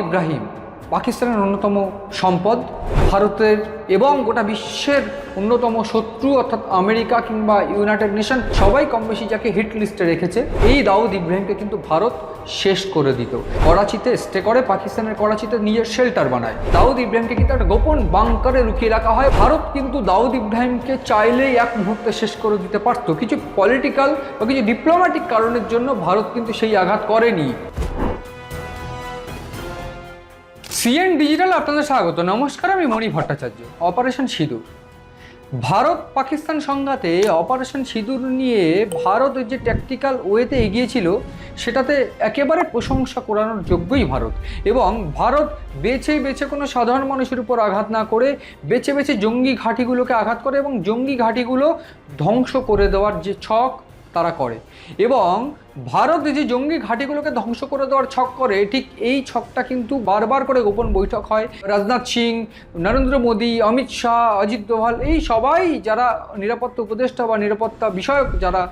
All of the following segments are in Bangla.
ইব্রাহিম পাকিস্তানের অন্যতম সম্পদ, ভারতের এবং গোটা বিশ্বের অন্যতম শত্রু অর্থাৎ আমেরিকা কিংবা ইউনাইটেড নেশন সবাই কম বেশি যাকে হিট লিস্টে রেখেছে। এই দাউদ ইব্রাহিমকে কিন্তু ভারত শেষ করে দিত। করাচিতে স্টে করে, পাকিস্তানের করাচিতে নিজের শেল্টার বানায়। দাউদ ইব্রাহিমকে কিন্তু একটা গোপন বাংকারে লুকিয়ে রাখা হয়। ভারত কিন্তু দাউদ ইব্রাহিমকে চাইলেই এক মুহূর্তে শেষ করে দিতে পারত। কিছু পলিটিক্যাল বা কিছু ডিপ্লোম্যাটিক কারণের জন্য ভারত কিন্তু সেই আঘাত করেনি। সিএন ডিজিটাল আপনাদের স্বাগত। নমস্কার, আমি মণি ভট্টাচার্য। অপারেশন সিঁদুর, ভারত পাকিস্তান সংঘাতে অপারেশন সিঁদুর নিয়ে ভারত যে ট্যাকটিক্যাল ওয়েতে এগিয়েছিল সেটাতে একেবারে প্রশংসা করানোর যোগ্যই ভারত। এবং ভারত বেছে কোনো সাধারণ মানুষের উপর আঘাত না করে বেছে জঙ্গি ঘাঁটিগুলোকে আঘাত করে এবং জঙ্গি ঘাঁটিগুলো ধ্বংস করে দেওয়ার যে ছক তারা করে। এবং ভারত যে জঙ্গি ঘাঁটিগুলোকে ধ্বংস করে দেওয়ার ছক করে, ঠিক এই ছকটা কিন্তু বারবার করে গোপন বৈঠক হয়। রাজনাথ সিং, নরেন্দ্র মোদী, অমিত শাহ, অজিত দোভাল, এই সবাই যারা নিরাপত্তা উপদেষ্টা বা নিরাপত্তা বিষয়ক যারা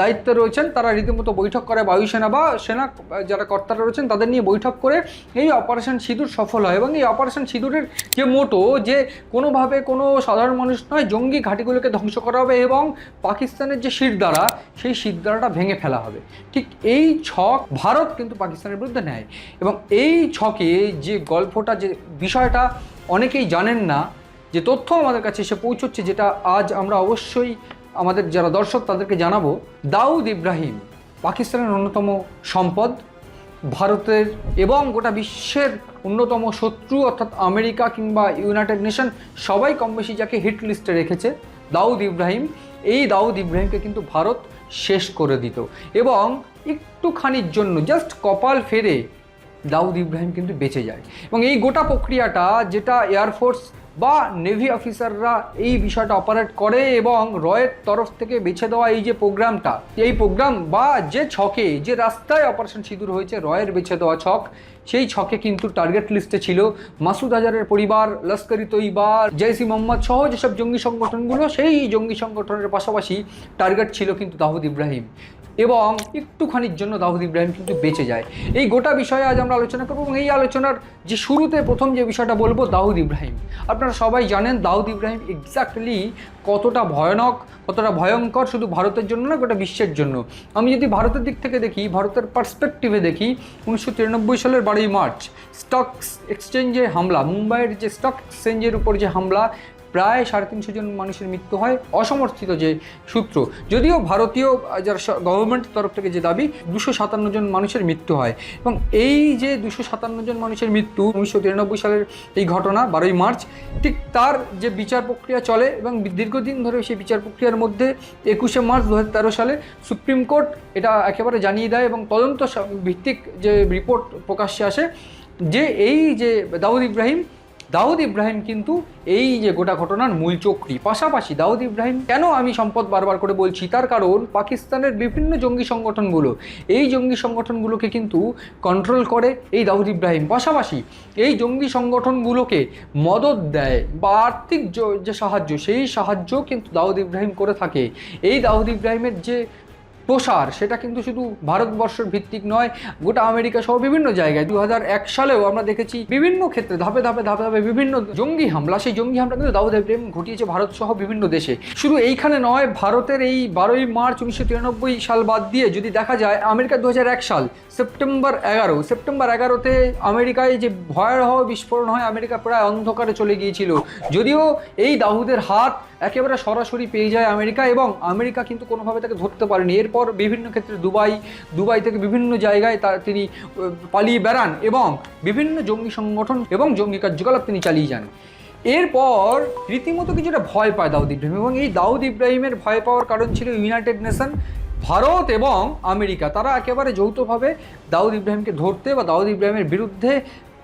দায়িত্বে রয়েছেন তারা রীতিমতো বৈঠক করে। বায়ুসেনা বা সেনা যারা কর্তারা রয়েছেন তাদের নিয়ে বৈঠক করে এই অপারেশন সিঁদুর সফল হয়। এবং এই অপারেশন সিঁদুরের যে মোটো, যে কোনোভাবে কোনো সাধারণ মানুষ নয়, জঙ্গি ঘাঁটিগুলোকে ধ্বংস করা হবে এবং পাকিস্তানের যে শিরদাঁড়া সেই শিরদাঁড়াটা ভেঙে ফেলা হবে। ঠিক এই ছক ভারত কিন্তু পাকিস্তানের বিরুদ্ধে নেয়। এবং এই ছকে যে গল্পটা, যে বিষয়টা অনেকেই জানেন না, যে তথ্য আমাদের কাছে এসে পৌঁছচ্ছে, যেটা আজ আমরা অবশ্যই আমাদের যারা দর্শক তাদেরকে জানাবো। দাউদ ইব্রাহিম পাকিস্তানের অন্যতম সম্পদ, ভারতের এবং গোটা বিশ্বের অন্যতম শত্রু অর্থাৎ আমেরিকা কিংবা ইউনাইটেড নেশন সবাই কম বেশি যাকে হিট লিস্টে রেখেছে। দাউদ ইব্রাহিম, এই দাউদ ইব্রাহিমকে কিন্তু ভারত শেষ করে দিত। এবং একটুখানির জন্য জাস্ট কপাল ফেরে দাউদ ইব্রাহিম কিন্তু বেঁচে যায়। এবং এই গোটা প্রক্রিয়াটা, যেটা এয়ারফোর্স বা নেভি অফিসাররা এই বিষয়টা অপারেট করে এবং রয়ের তরফ থেকে বেছে দেওয়া এই যে প্রোগ্রামটা, এই প্রোগ্রাম বা যে ছকে, যে রাস্তায় অপারেশন সিঁদুর হয়েছে, রয়ের বেছে দেওয়া ছক, সেই ছকে কিন্তু টার্গেট লিস্টে ছিল মাসুদ আজহারের পরিবার, লস্কর-ই তৈবা, জৈশ-ই মোহাম্মদ সহ যেসব জঙ্গি সংগঠনগুলো, সেই জঙ্গি সংগঠনের পাশাপাশি টার্গেট ছিল কিন্তু দাউদ ইব্রাহিম। এবং একটুখানির জন্য দাউদ ইব্রাহিম কিন্তু বেঁচে যায়। এই গোটা বিষয়ে আজ আমরা আলোচনা করব। এবং এই আলোচনার যে শুরুতে প্রথম যে বিষয়টা বলবো, দাউদ ইব্রাহিম। আপনারা সবাই জানেন দাউদ ইব্রাহিম এক্স্যাক্টলি কতটা ভয়ানক, কতটা ভয়ঙ্কর, শুধু ভারতের জন্য না, গোটা বিশ্বের জন্য। আমি যদি ভারতের দিক থেকে দেখি, ভারতের পার্সপেক্টিভে দেখি, 1993 সালের 12ই মার্চ স্টক এক্সচেঞ্জে হামলা, মুম্বাইয়ের যে স্টক এক্সচেঞ্জের উপর যে হামলা, প্রায় 350 জন মানুষের মৃত্যু হয়। অসমর্থিত যে সূত্র, যদিও ভারতীয় যারা গভর্নমেন্টের তরফ থেকে যে দাবি, 257 জন মানুষের মৃত্যু হয়। এবং এই যে 257 জন মানুষের মৃত্যু, 1993 সালের এই ঘটনা 12ই মার্চ, ঠিক তার যে বিচার প্রক্রিয়া চলে এবং দীর্ঘদিন ধরে সেই বিচার প্রক্রিয়ার মধ্যে 21শে মার্চ 2013 সালে সুপ্রিম কোর্ট এটা একেবারে জানিয়ে দেয় এবং তদন্ত ভিত্তিক যে রিপোর্ট প্রকাশ্যে আসে যে এই যে দাউদ ইব্রাহিম কিন্তু এই যে গোটা ঘটনার মূল চক্রী। পাশাপাশি দাউদ ইব্রাহিম কেন আমি সম্পদ বারবার করে বলছি, তার কারণ পাকিস্তানের বিভিন্ন জঙ্গি সংগঠনগুলো, এই জঙ্গি সংগঠনগুলোকে কিন্তু কন্ট্রোল করে এই দাউদ ইব্রাহিম। পাশাপাশি এই জঙ্গি সংগঠনগুলোকে মদত দেয় বা আর্থিক যে সাহায্য, সেই সাহায্য কিন্তু দাউদ ইব্রাহিম করে থাকে। এই দাউদ ইব্রাহিমের যে প্রসার, সেটা কিন্তু শুধু ভারতবর্ষের ভিত্তিক নয়, গোটা আমেরিকা সহ বিভিন্ন জায়গায়। 2001 সালেও আমরা দেখেছি বিভিন্ন ক্ষেত্রে ধাপে ধাপে বিভিন্ন জঙ্গি হামলা, সেই জঙ্গি হামলা কিন্তু দাউদ ইব্রাহিম ঘটিয়েছে ভারত সহ বিভিন্ন দেশে। শুধু এইখানে নয়, ভারতের এই 12ই মার্চ 1993 সাল বাদ দিয়ে যদি দেখা যায়, আমেরিকার 2001 সাল সেপ্টেম্বর 11তে আমেরিকায় যে ভয়াবহ বিস্ফোরণ হয়, আমেরিকা প্রায় অন্ধকারে চলে গিয়েছিল। যদিও এই দাউদের হাত একেবারে সরাসরি পেয়ে যায় আমেরিকা, এবং আমেরিকা কিন্তু কোনোভাবে তাকে ধরতে পারেনি। এরপর বিভিন্ন ক্ষেত্রে দুবাই থেকে বিভিন্ন জায়গায় তিনি পালিয়ে বেড়ান এবং বিভিন্ন জঙ্গি সংগঠন এবং জঙ্গি কার্যকলাপ তিনি চালিয়ে যান। এরপর রীতিমতো কিছুটা ভয় পায় দাউদ ইব্রাহিম। এবং এই দাউদ ইব্রাহিমের ভয় পাওয়ার কারণ ছিল ইউনাইটেড নেশন, ভারত এবং আমেরিকা। তারা একেবারে যৌথভাবে দাউদ ইব্রাহিমকে ধরতে বা দাউদ ইব্রাহিমের বিরুদ্ধে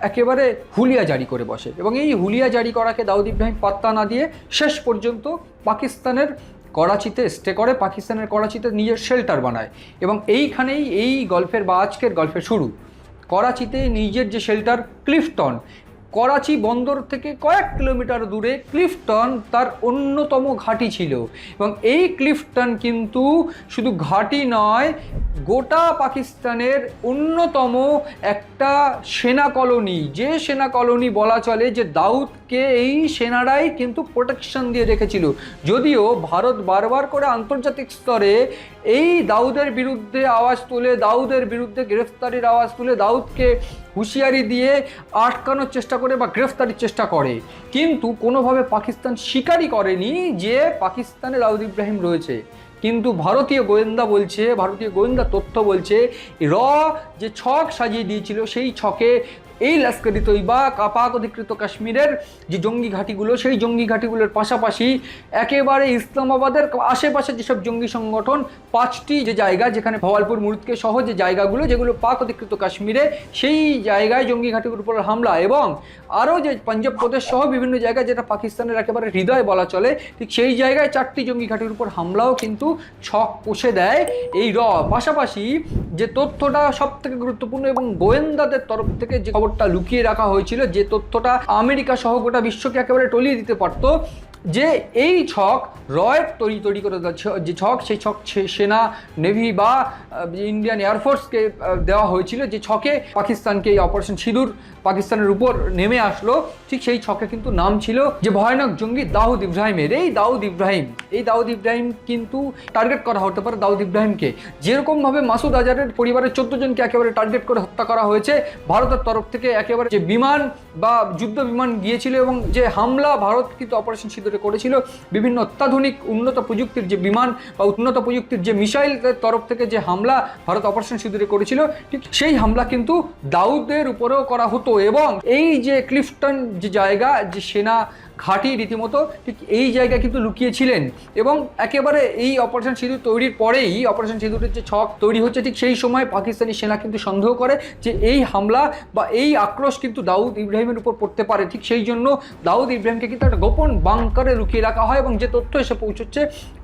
একেবারে হুলিয়া জারি করে বসে। এবং এই হুলিয়া জারি করাকে দাউদ ইব্রাহিম পাত্তা না দিয়ে শেষ পর্যন্ত পাকিস্তানের করাচিতে স্টে করে, পাকিস্তানের করাচিতে নিজের শেল্টার বানায়। এবং এইখানেই এই গল্পের বা আজকের গল্পের শুরু। করাচিতে নিজের যে শেল্টার, ক্লিফটন, করাচি বন্দর থেকে কয়েক কিলোমিটার দূরে ক্লিফটন তার অন্যতম ঘাঁটি ছিল। এবং এই ক্লিফটন কিন্তু শুধু ঘাঁটি নয়, গোটা পাকিস্তানের অন্যতম একটা সেনা কলোনি, যে সেনা কলোনি বলা চলে যে দাউদকে এই সেনারাই কিন্তু প্রোটেকশন দিয়ে রেখেছিল। যদিও ভারত বারবার করে আন্তর্জাতিক স্তরে এই দাউদের বিরুদ্ধে আওয়াজ তুলে, দাউদের বিরুদ্ধে গ্রেফতারির আওয়াজ তুলে, দাউদকে হুঁশিয়ারি দিয়ে আটকানোর চেষ্টা করে বা গ্রেফতারির চেষ্টা করে, কিন্তু কোনোভাবে পাকিস্তান স্বীকারই করেনি যে পাকিস্তানে দাউদ ইব্রাহিম রয়েছে। কিন্তু ভারতীয় গোয়েন্দা বলছে, ভারতীয় গোয়েন্দা তথ্য বলছে, যে ছক সাজিয়ে দিয়েছিল সেই ছকে এই লস্কর-ই তৈবা পাক অধিকৃত কাশ্মীরের যে জঙ্গি ঘাঁটিগুলো, সেই জঙ্গি ঘাঁটিগুলোর পাশাপাশি একেবারে ইসলামাবাদের আশেপাশে যেসব জঙ্গি সংগঠন, 5টি যে জায়গা যেখানে ভওয়ালপুর মুর্দকে সহ যে জায়গাগুলো যেগুলো পাক অধিকৃত কাশ্মীরে, সেই জায়গায় জঙ্গি ঘাঁটিগুলোর উপর হামলা, এবং আরও যে পাঞ্জাব প্রদেশ সহ বিভিন্ন জায়গায় যেটা পাকিস্তানের একেবারে হৃদয় বলা চলে, ঠিক সেই জায়গায় 4টি জঙ্গি ঘাঁটির উপর হামলাও কিন্তু ছক কষে দেয় এই পাশাপাশি যে তথ্যটা সব থেকে গুরুত্বপূর্ণ এবং গোয়েন্দাদের তরফ থেকে যে খবরটা লুকিয়ে রাখা হয়েছিল, যে তথ্যটা আমেরিকা সহ গোটা বিশ্বকে একেবারে টলিয়ে দিতে পারতো, যে এই ছক তৈরি করে যে ছক, সেই ছক সেনা, নেভি বা ইন্ডিয়ান এয়ারফোর্সকে দেওয়া হয়েছিল, যে ছকে পাকিস্তানকে এই অপারেশন সিঁদুর পাকিস্তানের উপর নেমে আসলো, ঠিক সেই ছকে কিন্তু নাম ছিল যে ভয়ানক জঙ্গি দাউদ ইব্রাহিমের। এই দাউদ ইব্রাহিম কিন্তু টার্গেট করা হতে পারে দাউদ ইব্রাহিমকে, যেরকমভাবে মাসুদ আজহারের পরিবারের 14 জনকে একেবারে টার্গেট করে হত্যা করা হয়েছে ভারতের তরফ থেকে। একেবারে যে বিমান বা যুদ্ধ বিমান গিয়েছিল এবং যে হামলা ভারত কিন্তু অপারেশন সিঁদুরে করেছিল, বিভিন্ন অত্যাধুনিক উন্নত প্রযুক্তির যে বিমান বা উন্নত প্রযুক্তির যে মিসাইলের তরফ থেকে যে হামলা ভারত অপারেশন সিঁদুরে করেছিল, ঠিক সেই হামলা কিন্তু দাউদের উপরেও করা হতো। এবং এই যে ক্লিফটন যে জায়গা, যে সেনা ঘাঁটি রীতিমতো, ঠিক এই জায়গায় কিন্তু লুকিয়েছিলেন। এবং একেবারে এই অপারেশন সিঁদুর তৈরির পরেই, অপারেশন সিঁদুরের যে ছক তৈরি হচ্ছে, ঠিক সেই সময় পাকিস্তানি সেনা কিন্তু সন্দেহ করে যে এই হামলা বা এই আক্রোশ কিন্তু দাউদ ইব্রাহিমের উপর পড়তে পারে। ঠিক সেই জন্য দাউদ ইব্রাহিমকে কিন্তু একটা গোপন বাংকারে লুকিয়ে রাখা হয়, এবং যে তথ্য এসে পৌঁছচ্ছে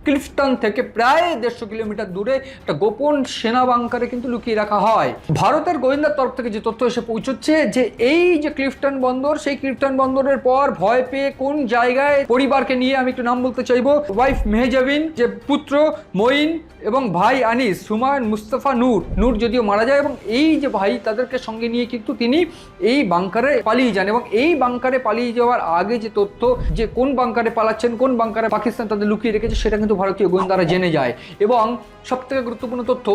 ক্লিফটন থেকে প্রায় 150 কিলোমিটার দূরে একটা গোপন সেনা বাংকারে কিন্তু লুকিয়ে রাখা হয়। ভারতের গোয়েন্দার তরফ থেকে যে তথ্য এসে পৌঁছচ্ছে যে এই যে ক্লিফটন বন্দর, সেই ক্লিফটন বন্দরের পর ভয় পেয়ে কোন জায়গায় পরিবারকে নিয়ে, আমি একটু নাম বলতে চাইবো, ওয়াইফ মেহজাবিন, যে পুত্র মঈন এবং ভাই আনিস, হুমায়ুন, মুস্তাফা, নূর যদিও মারা যায়, এবং এই যে ভাই তাদেরকে সঙ্গে নিয়ে কিন্তু তিনি এই বাংকারে পালিয়ে যান। এবং এই বাংকারে পালিয়ে যাওয়ার আগে যে তথ্য, যে কোন বাংকারে পালাচ্ছেন, কোন বাংকারে পাকিস্তান তাদের লুকিয়ে রেখেছে, সেটা কিন্তু ভারতীয় গোয়েন্দারা জেনে যায়। এবং সবথেকে গুরুত্বপূর্ণ তথ্য,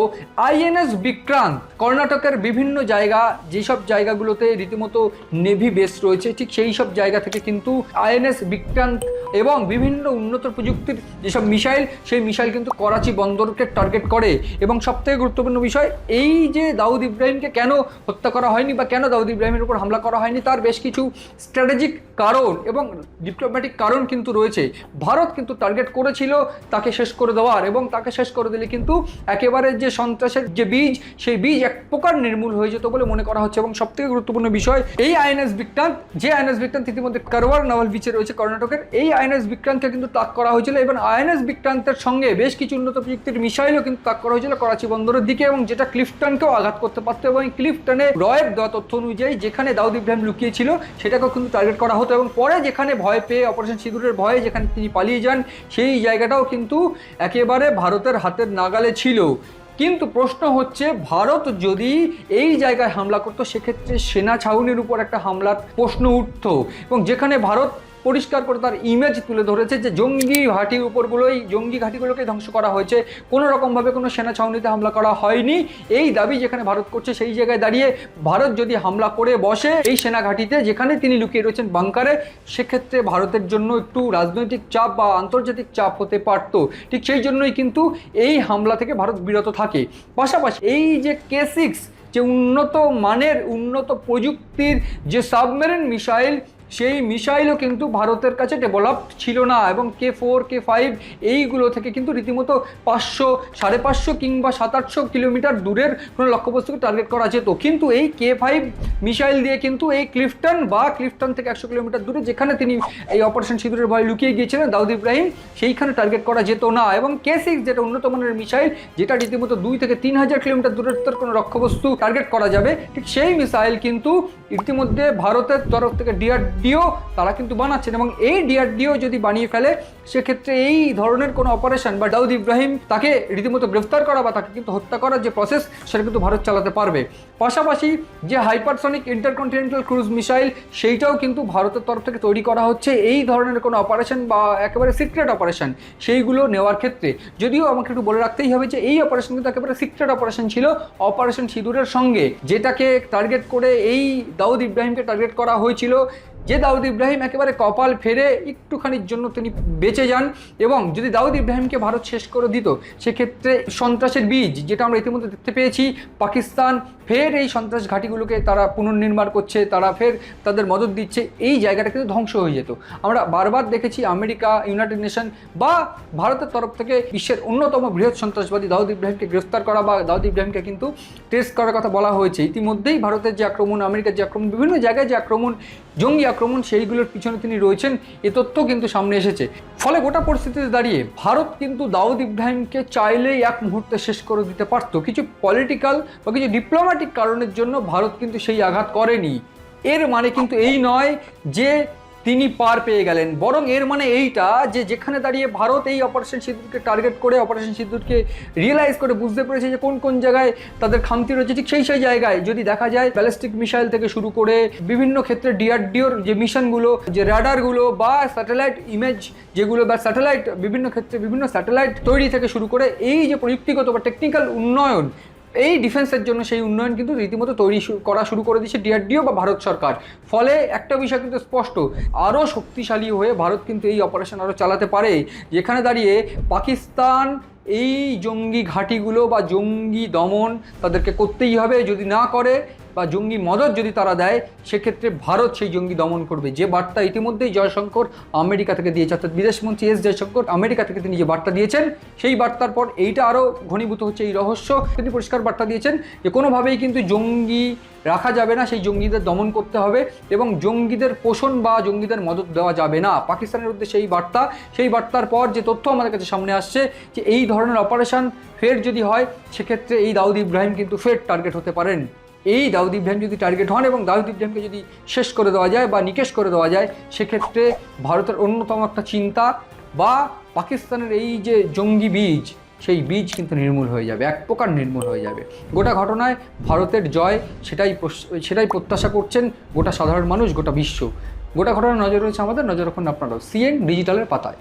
আইএনএস বিক্রান্ত কর্ণাটকের বিভিন্ন জায়গা, যেসব জায়গাগুলোতে রীতিমতো নেভি বেস রয়েছে, ঠিক সেই সব জায়গা থেকে কিন্তু আইএনএস বিক্রান্ত এবং বিভিন্ন উন্নত প্রযুক্তির যেসব মিসাইল, সেই মিসাইল কিন্তু করাচি বন্দরকে টার্গেট করে। এবং সবথেকে গুরুত্বপূর্ণ বিষয়, এই যে দাউদ ইব্রাহিমকে কেন হত্যা করা হয়নি বা কেন দাউদ ইব্রাহিমের উপর হামলা করা হয়নি, তার বেশ কিছু স্ট্র্যাটেজিক কারণ এবং ডিপ্লোম্যাটিক কারণ কিন্তু রয়েছে। ভারত কিন্তু টার্গেট করেছিল তাকে শেষ করে দেওয়ার, এবং তাকে শেষ করে দিলে কিন্তু একেবারে যে সন্ত্রাসের যে বীজ, সেই বীজ এক প্রকার নির্মূল হয়ে যেত বলে মনে করা হচ্ছে। এবং সবথেকে গুরুত্বপূর্ণ বিষয়, এই আইএনএস বিক্রান্ত, যে আইএনএস বিক্রান্ত ইতিমধ্যে কারওয়ার নাভাল বিচে রয়েছে কর্ণাটকের, এই আইএনএস বিক্রান্তকে কিন্তু তাক করা হয়েছিল, এবং আইএনএস বিক্রান্তের সঙ্গে বেশ কিছু উন্নত প্রযুক্তির মিসাইলও কিন্তু তাক করা হয়েছিল করাচি বন্দরের দিকে, এবং যেটা ক্লিফটনকেও আঘাত করতে পারত। এবং ক্লিফটনে রয়ের দেওয়া তথ্য অনুযায়ী যেখানে দাউদ ইব্রাহিম লুকিয়েছিল সেটাকেও কিন্তু টার্গেট করা হতো, এবং পরে যেখানে ভয় পেয়ে, অপারেশন সিঁদুরের ভয়ে যেখানে তিনি পালিয়ে যান, সেই জায়গাটাও কিন্তু একেবারে ভারতের হাতের নাগালে ছিল। কিন্তু প্রশ্ন হচ্ছে, ভারত যদি এই জায়গায় হামলা করতো, সেক্ষেত্রে সেনা ছাউনির উপর একটা হামলার প্রশ্ন উঠত, এবং যেখানে ভারত পরিষ্কার করে তার ইমেজ তুলে ধরেছে যে জঙ্গি ঘাঁটিগুলোকে ধ্বংস করা হয়েছে, কোনো রকমভাবে কোনো সেনা ছাউনিতে হামলা করা হয়নি, এই দাবি যেখানে ভারত করছে, সেই জায়গায় দাঁড়িয়ে ভারত যদি হামলা করে বসে এই সেনা ঘাঁটিতে যেখানে তিনি লুকিয়ে রয়েছেন বাংকারে, সেক্ষেত্রে ভারতের জন্য একটু রাজনৈতিক চাপ বা আন্তর্জাতিক চাপ হতে পারত। ঠিক সেই জন্যই কিন্তু এই হামলা থেকে ভারত বিরত থাকে। পাশাপাশি এই যে K6, যে উন্নত মানের, উন্নত প্রযুক্তির যে সাবমেরিন মিসাইল, সেই মিসাইলও কিন্তু ভারতের কাছে ডেভেলপড ছিল না, এবং K4 K5 এইগুলো থেকে কিন্তু রীতিমতো 500, 550 কিংবা 700-800 কিলোমিটার দূরের কোনো লক্ষ্যবস্তুকে টার্গেট করা যেত। কিন্তু এই K5 মিসাইল দিয়ে কিন্তু এই ক্লিফটন থেকে 100 কিলোমিটার দূরে যেখানে তিনি এই অপারেশন সিঁদুরের ভয়ে লুকিয়ে গিয়েছিলেন দাউদ ইব্রাহিম, সেইখানে টার্গেট করা যেত না। এবং K6 যেটা উন্নত মানের মিসাইল, যেটা রীতিমতো 2 থেকে 3000 কিলোমিটার দূরত্বের কোনো লক্ষ্যবস্তু টার্গেট করা যাবে, ঠিক সেই মিসাইল কিন্তু ইতিমধ্যে ভারতের তরফ থেকে DRDO তারা কিন্তু বানাচ্ছেন। এবং এই DRDO যদি বানিয়ে ফেলে, সেক্ষেত্রে এই ধরনের কোনো অপারেশন বা দাউদ ইব্রাহিম তাকে রীতিমতো গ্রেফতার করা বা তাকে কিন্তু হত্যা করার যে প্রসেস, সেটা কিন্তু ভারত চালাতে পারবে। পাশাপাশি যে হাইপারসনিক ইন্টারকন্টিনেন্টাল ক্রুজ মিসাইল, সেইটাও কিন্তু ভারতের তরফ থেকে তৈরি করা হচ্ছে এই ধরনের কোনো অপারেশন বা একেবারে সিক্রেট অপারেশন সেইগুলো নেওয়ার ক্ষেত্রে। যদিও আমাকে একটু বলে রাখতেই হবে যে এই অপারেশন কিন্তু একেবারে সিক্রেট অপারেশন ছিল অপারেশন সিঁদুরের সঙ্গে, যেটাকে টার্গেট করে এই দাউদ ইব্রাহিমকে টার্গেট করা হয়েছিল। যে দাউদ ইব্রাহিম একেবারে কপাল ফেরে একটুখানির জন্য তিনি বেঁচে যান, এবং যদি দাউদ ইব্রাহিমকে ভারত শেষ করে দিত, সেক্ষেত্রে সন্ত্রাসের বীজ, যেটা আমরা ইতিমধ্যে দেখতে পেয়েছি, পাকিস্তান ফের এই সন্ত্রাস ঘাঁটিগুলোকে তারা পুনর্নির্মাণ করছে, তারা ফের তাদের মদত দিচ্ছে, এই জায়গাটা কিন্তু ধ্বংস হয়ে যেত। আমরা বারবার দেখেছি আমেরিকা, ইউনাইটেড নেশন বা ভারতের তরফ থেকে বিশ্বের অন্যতম বৃহৎ সন্ত্রাসবাদী দাউদ ইব্রাহিমকে গ্রেফতার করা বা দাউদ ইব্রাহিমকে কিন্তু টেস্ট করার কথা বলা হয়েছে। ইতিমধ্যেই ভারতের যে আক্রমণ, আমেরিকার যে আক্রমণ, বিভিন্ন জায়গায় যে আক্রমণ, জঙ্গি আক্রমণ, সেইগুলোর পিছনে তিনি রয়েছেন, এ তথ্য কিন্তু সামনে এসেছে। ফলে গোটা পরিস্থিতিতে দাঁড়িয়ে ভারত কিন্তু দাউদ ইব্রাহিমকে চাইলেই এক মুহূর্তে শেষ করে দিতে পারত। কিছু পলিটিক্যাল বা কিছু ডিপ্লোম্যাটিক কারণের জন্য ভারত কিন্তু সেই আঘাত করেনি। এর মানে কিন্তু এই নয় যে তিনি পার পেয়ে গেলেন, বরং এর মানে এইটা যে যেখানে দাঁড়িয়ে ভারত এই অপারেশন সিঁদুরকে টার্গেট করে অপারেশন সিঁদুরকে রিয়েলাইজ করে বুঝতে পেরেছে যে কোন কোন জায়গায় তাদের খামতি রয়েছে, ঠিক সেই জায়গায় যদি দেখা যায় ব্যালিস্টিক মিসাইল থেকে শুরু করে বিভিন্ন ক্ষেত্রে DRDOর যে মিশনগুলো, যে রাডারগুলো বা স্যাটেলাইট ইমেজ যেগুলো বা স্যাটেলাইট বিভিন্ন ক্ষেত্রে বিভিন্ন স্যাটেলাইট তৈরি থেকে শুরু করে এই যে প্রযুক্তিগত বা টেকনিক্যাল উন্নয়ন, এই ডিফেন্সের জন্য সেই উন্নয়ন কিন্তু রীতিমতো করা শুরু করে দিচ্ছে DRDO বা ভারত সরকার। ফলে একটা বিষয় কিন্তু স্পষ্ট, আরও শক্তিশালী হয়ে ভারত কিন্তু এই অপারেশন আরও চালাতে পারে, যেখানে দাঁড়িয়ে পাকিস্তান এই জঙ্গি ঘাঁটিগুলো বা জঙ্গি দমন তাদেরকে করতেই হবে। যদি না করে বা জঙ্গি মদত যদি তারা দেয়, সেক্ষেত্রে ভারত সেই জঙ্গি দমন করবে। যে বার্তা ইতিমধ্যেই জয়শঙ্কর আমেরিকা থেকে দিয়েছে, অর্থাৎ বিদেশমন্ত্রী জয়শঙ্কর আমেরিকা থেকে তিনি যে বার্তা দিয়েছেন, সেই বার্তার পর এইটা আরও ঘনীভূত হচ্ছে এই রহস্য। তিনি পরিষ্কার বার্তা দিয়েছেন যে কোনোভাবেই কিন্তু জঙ্গি রাখা যাবে না, সেই জঙ্গিদের দমন করতে হবে এবং জঙ্গিদের পোষণ বা জঙ্গিদের মদত দেওয়া যাবে না। পাকিস্তানের উদ্দেশ্যে সেই বার্তার পর যে তথ্য আমাদের কাছে সামনে আসছে যে এই ধরনের অপারেশন ফের যদি হয়, সেক্ষেত্রে এই দাউদ ইব্রাহিম কিন্তু ফের টার্গেট হতে পারেন। এই দাউদ ইব্রাহিম যদি টার্গেট হন এবং দাউদ ইব্রাহিমকে যদি শেষ করে দেওয়া যায় বা নিকেশ করে দেওয়া যায়, সেক্ষেত্রে ভারতের অন্যতম একটা চিন্তা বা পাকিস্তানের এই যে জঙ্গি বীজ, সেই বীজ কিন্তু নির্মূল হয়ে যাবে, এক প্রকার নির্মূল হয়ে যাবে। গোটা ঘটনায় ভারতের জয়, সেটাই প্রত্যাশা করছেন গোটা সাধারণ মানুষ, গোটা বিশ্ব। গোটা ঘটনা নজর রয়েছে আমাদের, নজর রাখুন আপনারাও CN ডিজিটালের পাতায়।